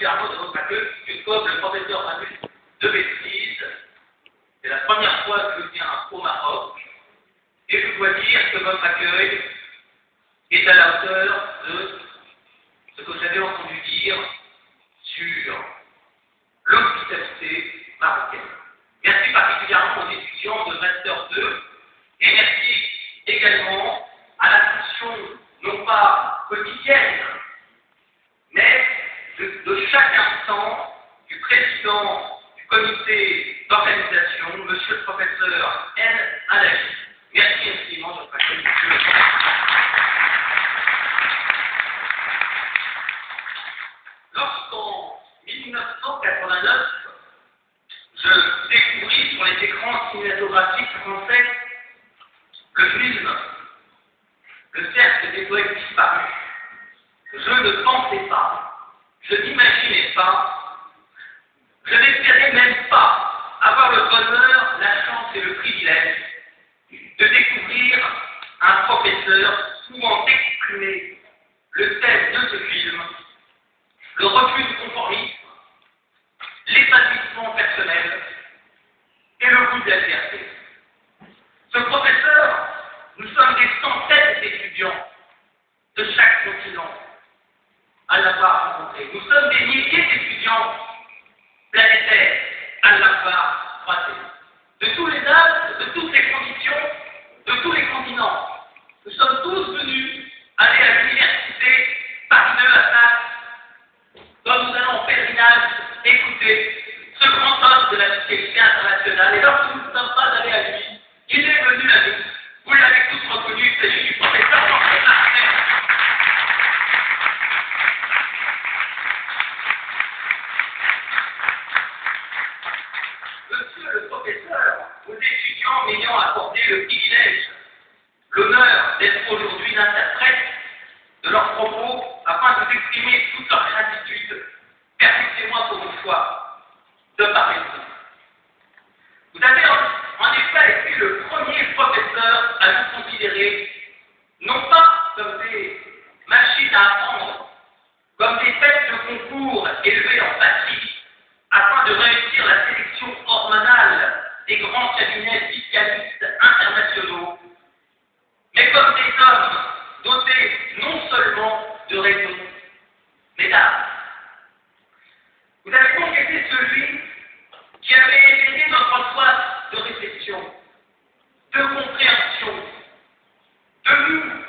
particulièrement de votre accueil, puisque comme le professeur Manu de maîtrise, c'est la première fois que je viens au Maroc, et je dois dire que votre accueil est à la hauteur de ce que j'avais entendu dire sur l'hospitalité marocaine. Merci particulièrement aux étudiants de Master 2, et merci également à l'attention, non pas quotidienne, mais de chaque instant du président du comité d'organisation, monsieur le professeur N. Alaji. Merci infiniment de votre accueil, monsieur le professeur. Lorsqu'en 1989, je découvris sur les écrans cinématographiques français le film Le cercle des poètes disparus, je ne pensais pas, je n'imaginais pas, je n'espérais même pas avoir le bonheur, la chance et le privilège de découvrir un professeur pouvant exprimer le thème de ce film, le refus du conformisme, l'épanouissement personnel et le goût de la liberté. Ce professeur, nous sommes des centaines d'étudiants de chaque continent à l'avoir rencontré. Nous sommes des milliers d'étudiants planétaires à l'avoir croisé. De tous les âges, de toutes les conditions, de tous les continents. Nous sommes tous venus aller à l'université Paris 2 à Sas, dont nous allons en pèlerinage écouter ce grand homme de la société internationale. Et lorsque nous ne sommes pas allés à lui, il est venu à nous. Vous l'avez tous reconnu, il s'agit du professeur André Martin. Monsieur le professeur, aux étudiants m'ayant accordé le privilège, l'honneur d'être aujourd'hui l'interprète de leurs propos afin de vous exprimer toute leur gratitude, permettez-moi pour une fois de parler de vous. Vous avez en effet été le premier professeur à nous considérer non pas comme des machines à apprendre, comme des têtes de concours élevées en patrie, afin de réussir la sélection hormonale des grands cabinets fiscalistes internationaux, mais comme des hommes dotés non seulement de raison, mais d'âme. Vous avez donc été celui qui avait éveillé notre soif de réflexion, de compréhension, de nous,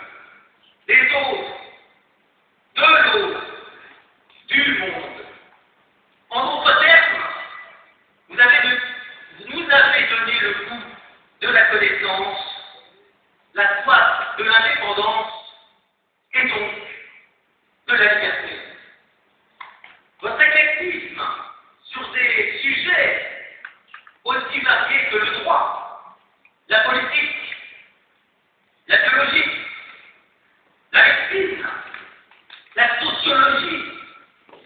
des autres, de l'autre, du monde. En d'autres termes, vous nous avez donné le goût de la connaissance, la soif de l'indépendance et donc de la liberté. Votre éclectisme sur des sujets aussi variés que le droit, la politique, la théologie, la médecine, la sociologie,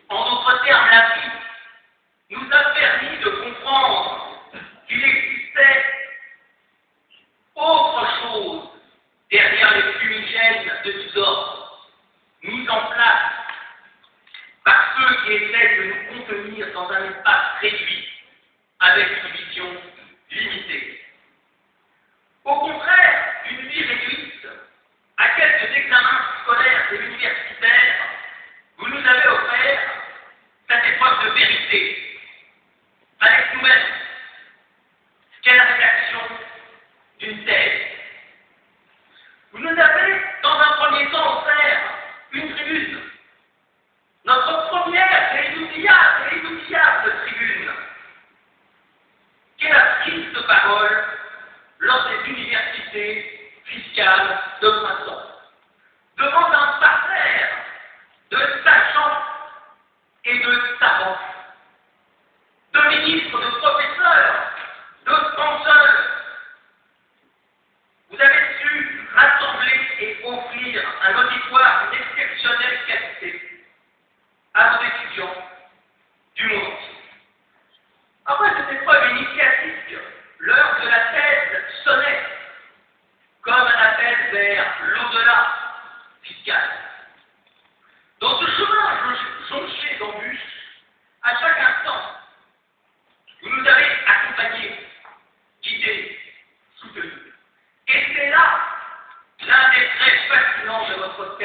en d'autres termes la vie, nous a permis de comprendre qu'il existait autre chose derrière les fumigènes de tous ordres, mis en place par ceux qui essaient de nous contenir dans un espace réduit, avec une vision limitée. Au contraire, une vie réduite à quelques examens scolaires et universitaires, vous nous avez offert cette épreuve de vérité, avec nous-mêmes, quelle rédaction d'une thèse. Vous nous avez, dans un premier temps, offert une tribune, notre première et inoubliable tribune, qui est la prise de parole lors des universités fiscales de printemps, devant un parterre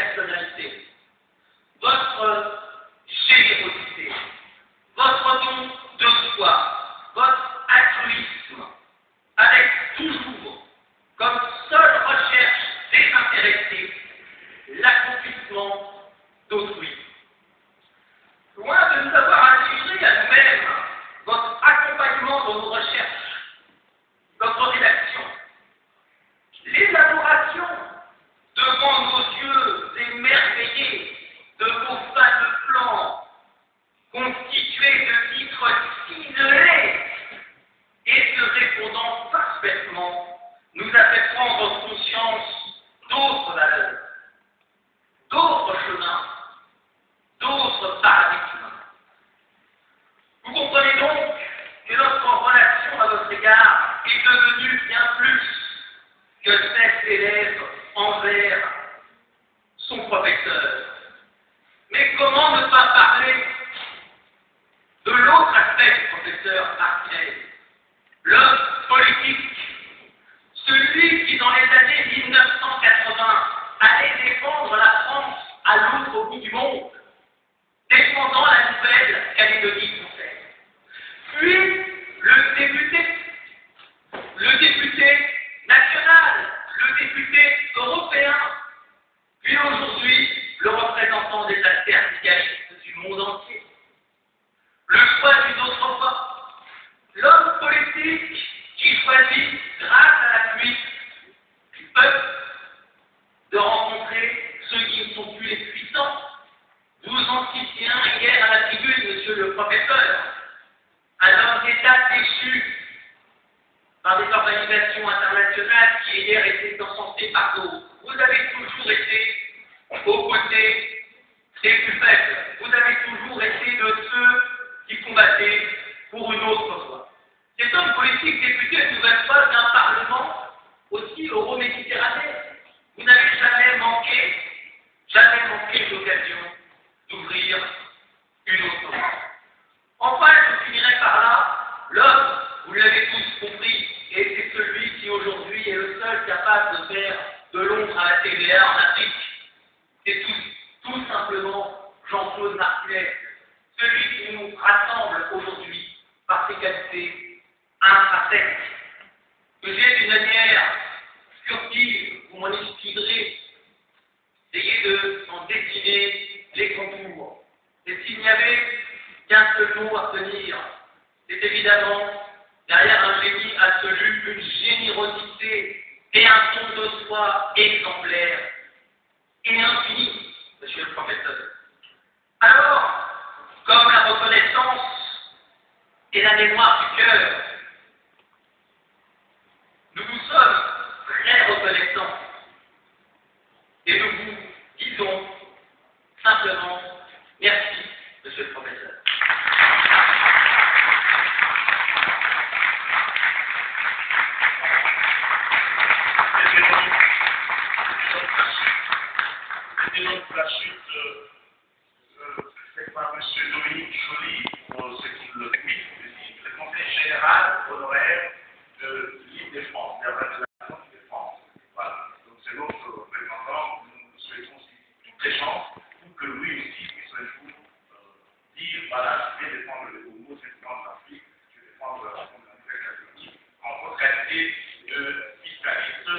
personnalité, votre générosité, votre don de soi, votre altruisme, avec toujours comme seule recherche désintéressée l'accomplissement d'autrui. Loin de nous avoir intégré à nous-mêmes votre accompagnement dans nos recherches, notre rédaction, l'élaboration devant nos yeux émerveillés de vos fameux plans constitués de titres ciselés et se répondant parfaitement, nous a fait prendre conscience d'autres valeurs, d'autres chemins, d'autres paradigmes. Vous comprenez donc que notre relation à votre égard est devenue bien plus que cet élève envers son professeur. Mais comment ne pas parler de l'autre aspect du professeur Martinez, l'homme politique, celui qui dans les années 1980 allait défendre la France à l'autre bout du monde, défendant la Nouvelle-Calédonie française. Puis le député national, le député européen, puis aujourd'hui le représentant des syndicalistes du monde entier. Le choix d'une autre voie, l'homme politique qui choisit, grâce à la fuite du peuple, de rencontrer ceux qui ne sont plus les puissants. Vous en citiez un hier à la tribune, monsieur le professeur, un homme d'État déchu par des organisations internationales qui hier étaient encensées par d'autres. Vous avez toujours été aux côtés des plus faibles. Vous avez toujours été de ceux qui combattaient pour une autre voie. Cet homme politique député ne nouvelle pas d'un parlement aussi euro-méditerranéen. Vous n'avez jamais manqué l'occasion d'ouvrir une autre voie. Enfin, je finirai par là, l'homme, vous l'avez tous compris, et c'est celui qui aujourd'hui est le seul capable de faire de l'ombre à la TVA en Afrique. C'est tout simplement Jean-Claude Martinez, celui qui nous rassemble aujourd'hui par ses qualités intrinsèques, que j'ai d'une manière furtive, vous m'en excuserez, essayé de s'en dessiner les contours. Et s'il n'y avait qu'un seul mot à tenir, c'est évidemment, derrière un génie absolu, une générosité et un don de soi exemplaire et infini, monsieur le professeur. Alors, comme la reconnaissance et la mémoire du cœur, nous vous sommes très reconnaissants et nous vous disons simplement merci, monsieur le professeur. La chute faite par M. Dominique Joly pour ce qu'il le conseil général honoraire de l'Île-de-France, de la Fédération d'Île-de-France. Voilà. Donc c'est notre représentant. Nous souhaitons aussi toutes les chances pour que lui aussi puisse un jour dire voilà, je vais défendre le Congo, je vais défendre l'Afrique, je vais défendre la Nouvelle-Calédonie en votre qualité de fiscaliste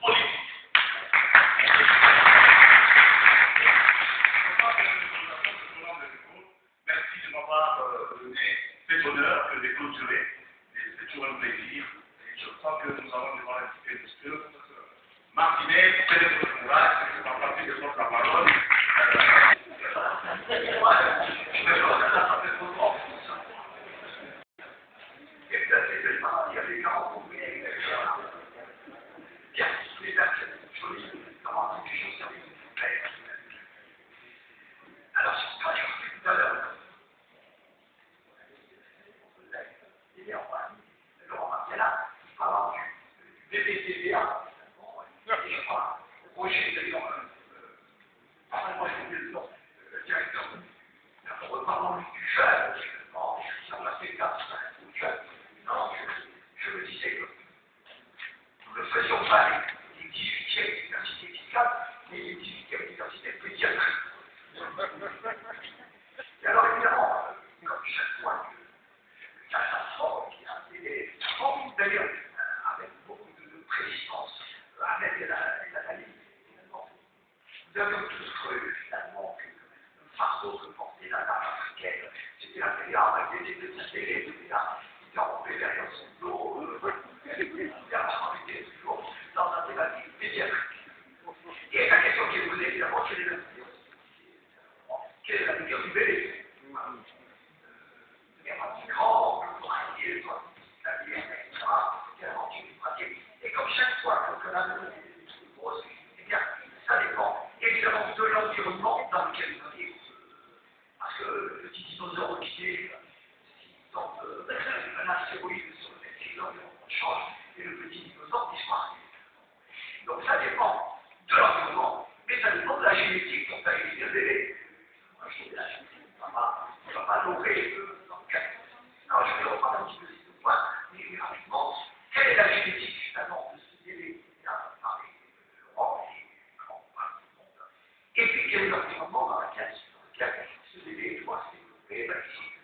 politique. Merci de m'avoir donné cet honneur que de clôturer. C'est toujours un plaisir. Et je crois que nous avons devant un petit peu de ce Martinez, faites votre courage, je vais en passer de votre la parole. Alors, je parlais tout à l'heure. Il est en bas. Laurent Martiala, il parle du BPCVA. Et je crois, Roger, d'ailleurs, moi, je dis le nom, le directeur, en reparlant du jeune, bon, je suis passé là, du jeune. Non, je me disais que nous ne faisions pas les 18e universités fiscales, mais les 18e universités sur du bébé. Il y a un petit grand, la bière, etc. Il y a un petit pratique. Et comme chaque fois que la maison est grosse, eh bien, ça dépend évidemment de l'environnement dans lequel on vit. Parce que le petit dinosaure qui est dans un astéroïde sur lequel l'environnement change, et le petit dinosaure disparaît. Donc ça dépend de l'environnement, mais ça dépend de la génétique dont a été le bébé. Moi, je dis la génétique, on ne va pas l'ouvrir dans le cas. Alors je vais reprendre un petit peu ces deux points, mais rapidement, quelle est la génétique finalement de ce bébé qui a parlé de l'Europe et comment on parle du monde. Et puis quel est l'environnement dans lequel ce bébé doit se développer, ici.